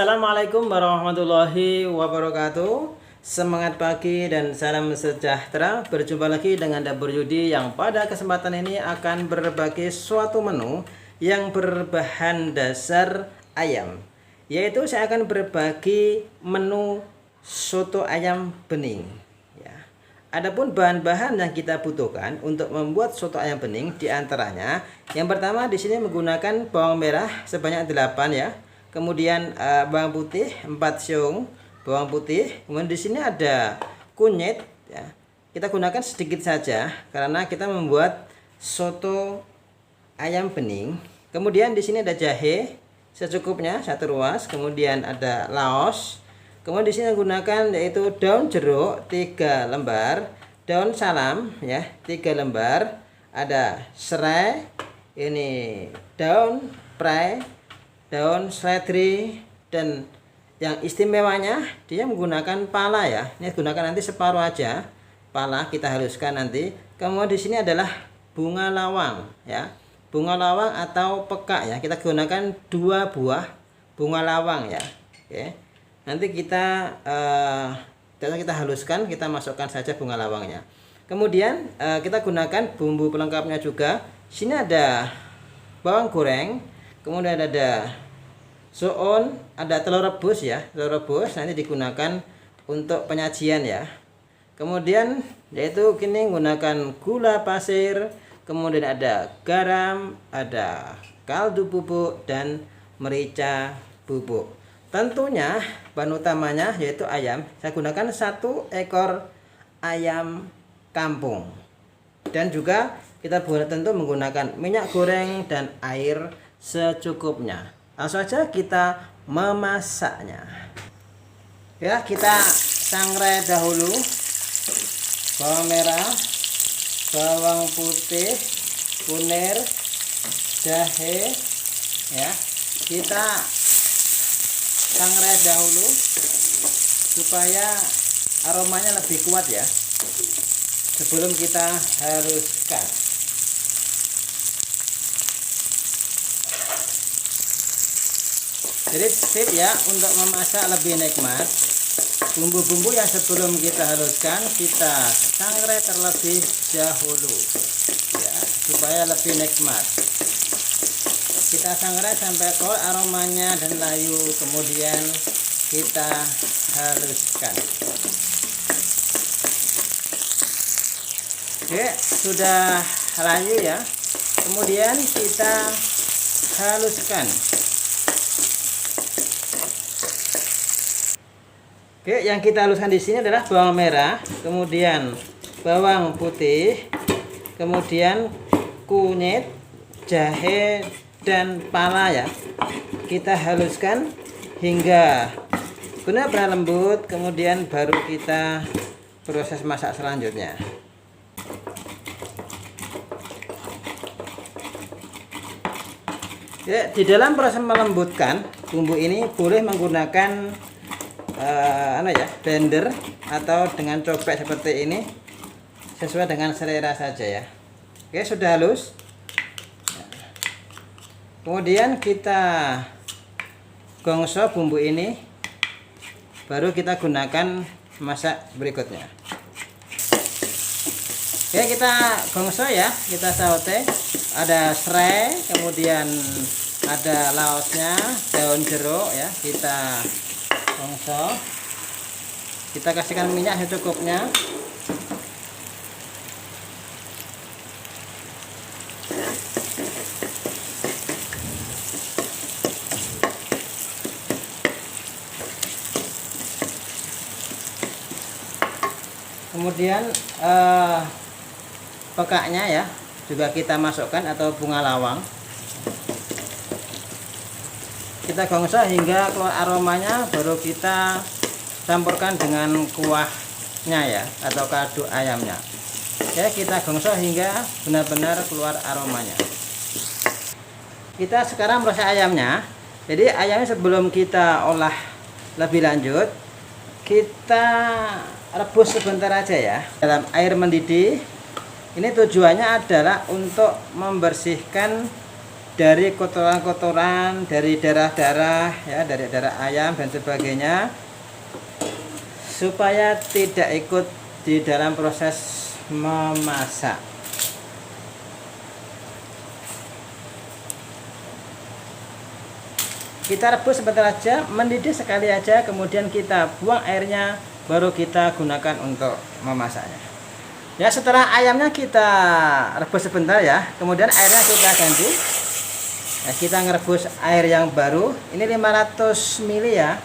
Assalamualaikum warahmatullahi wabarakatuh. Semangat pagi dan salam sejahtera. Berjumpa lagi dengan Dapur Yudi yang pada kesempatan ini akan berbagi suatu menu yang berbahan dasar ayam. Yaitu saya akan berbagi menu soto ayam bening. Ya. Adapun bahan-bahan yang kita butuhkan untuk membuat soto ayam bening diantaranya, yang pertama di sini menggunakan bawang merah sebanyak 8 ya. Kemudian bawang putih 4 siung bawang putih. Kemudian di sini ada kunyit ya. Kita gunakan sedikit saja karena kita membuat soto ayam bening. Kemudian di sini ada jahe secukupnya 1 ruas, kemudian ada laos. Kemudian di sini gunakan yaitu daun jeruk 3 lembar, daun salam ya 3 lembar, ada serai, ini daun prei, daun seledri, dan yang istimewanya dia menggunakan pala ya. Ini gunakan nanti separuh aja pala, kita haluskan nanti. Kemudian di sini adalah bunga lawang ya, bunga lawang atau peka ya. Kita gunakan 2 buah bunga lawang ya. Oke, nanti kita kita haluskan, kita masukkan saja bunga lawangnya. Kemudian kita gunakan bumbu pelengkapnya juga. Sini ada bawang goreng, kemudian ada soun, ada telur rebus ya, telur rebus nanti digunakan untuk penyajian ya. Kemudian yaitu kini menggunakan gula pasir, kemudian ada garam, ada kaldu bubuk dan merica bubuk. Tentunya bahan utamanya yaitu ayam. Saya gunakan 1 ekor ayam kampung. Dan juga kita tentu menggunakan minyak goreng dan air secukupnya. Langsung saja kita memasaknya. Ya, kita sangrai dahulu bawang merah, bawang putih, kunir, jahe ya. Kita sangrai dahulu supaya aromanya lebih kuat ya. Sebelum kita haluskan. Jadi tip ya untuk memasak lebih nikmat, bumbu-bumbu yang sebelum kita haluskan kita sangrai terlebih dahulu ya, supaya lebih nikmat. Kita sangrai sampai keluar aromanya dan layu, kemudian kita haluskan. Oke, sudah layu ya, kemudian kita haluskan. Oke, yang kita haluskan di sini adalah bawang merah, kemudian bawang putih, kemudian kunyit, jahe, dan pala ya. Kita haluskan hingga benar-benar lembut, kemudian baru kita proses masak selanjutnya. Ya, di dalam proses melembutkan bumbu ini boleh menggunakan blender atau dengan cobek seperti ini, sesuai dengan selera saja ya. Oke, sudah halus. Kemudian kita gongso bumbu ini, baru kita gunakan masak berikutnya. Oke, kita gongso ya, kita saute. Ada serai, kemudian ada laosnya, daun jeruk ya, kita gongso. Kita kasihkan minyak secukupnya. Kemudian pekaknya ya juga kita masukkan, atau bunga lawang. Kita gongso hingga keluar aromanya, baru kita campurkan dengan kuahnya ya, atau kaldu ayamnya. Ya, kita gongso hingga benar-benar keluar aromanya. Kita sekarang proses ayamnya. Jadi ayamnya sebelum kita olah lebih lanjut, kita rebus sebentar aja ya dalam air mendidih. Ini tujuannya adalah untuk membersihkan dari kotoran-kotoran, dari darah-darah ya, dari darah ayam dan sebagainya, supaya tidak ikut di dalam proses memasak. Kita rebus sebentar aja, mendidih sekali aja, kemudian kita buang airnya, baru kita gunakan untuk memasaknya. Ya, setelah ayamnya kita rebus sebentar ya, kemudian airnya kita ganti. Ya, kita ngerebus air yang baru, ini 500 ml ya.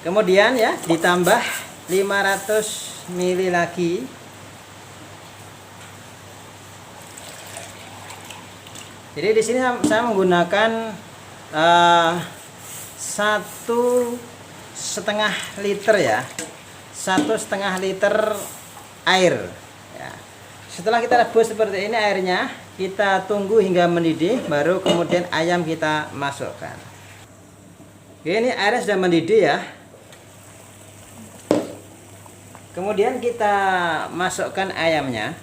Kemudian ya ditambah 500 ml lagi. Jadi di sini saya menggunakan 1,5 liter ya, 1,5 liter air ya. Setelah kita rebus seperti ini airnya, kita tunggu hingga mendidih, baru kemudian ayam kita masukkan. Oke, ini airnya sudah mendidih ya. Kemudian kita masukkan ayamnya.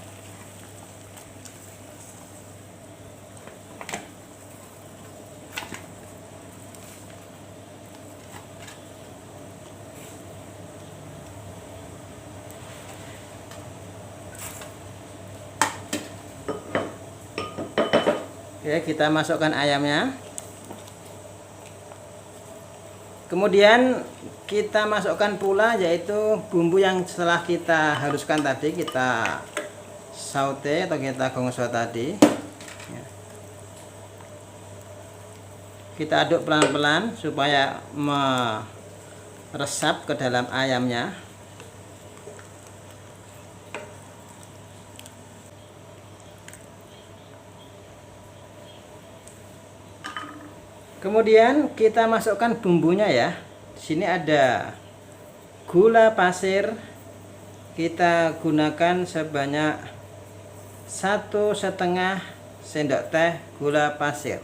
Oke, kita masukkan ayamnya. Kemudian kita masukkan pula yaitu bumbu yang setelah kita haluskan tadi, kita saute atau kita gongso tadi. Kita aduk pelan-pelan supaya meresap ke dalam ayamnya. Kemudian kita masukkan bumbunya ya. Di sini ada gula pasir. Kita gunakan sebanyak 1,5 sendok teh gula pasir.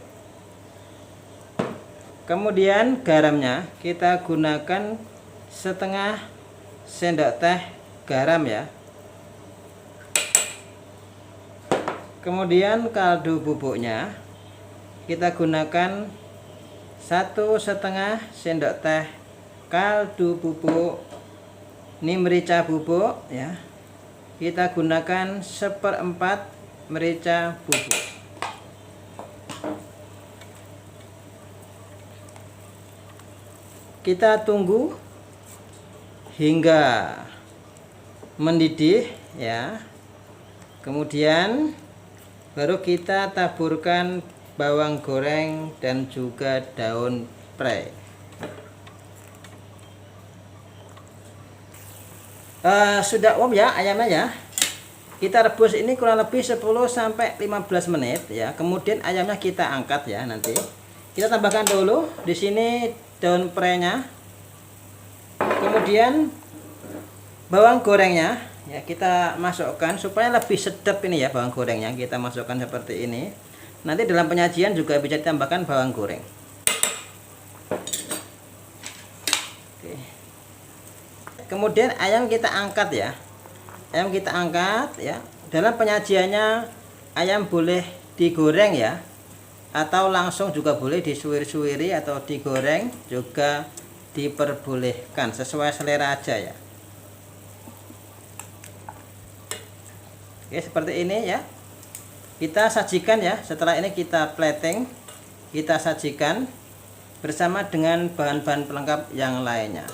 Kemudian garamnya kita gunakan 1/2 sendok teh garam ya. Kemudian kaldu bubuknya kita gunakan 1,5 sendok teh kaldu bubuk. Ini merica bubuk ya. Kita gunakan 1/4 merica bubuk. Kita tunggu hingga mendidih ya. Kemudian baru kita taburkan bawang goreng dan juga daun prei. Sudah ya ayamnya ya. Kita rebus ini kurang lebih 10-15 menit ya. Kemudian ayamnya kita angkat ya nanti. Kita tambahkan dulu di sini daun prei-nya. Kemudian bawang gorengnya ya kita masukkan supaya lebih sedap ini ya, bawang gorengnya kita masukkan seperti ini. Nanti dalam penyajian juga bisa ditambahkan bawang goreng. Oke. Kemudian ayam kita angkat ya. Ayam kita angkat ya. Dalam penyajiannya ayam boleh digoreng ya, atau langsung juga boleh disuwir-suwiri atau digoreng juga diperbolehkan, sesuai selera aja ya. Oke, seperti ini ya. Kita sajikan ya. Setelah ini kita plating, kita sajikan bersama dengan bahan-bahan pelengkap yang lainnya.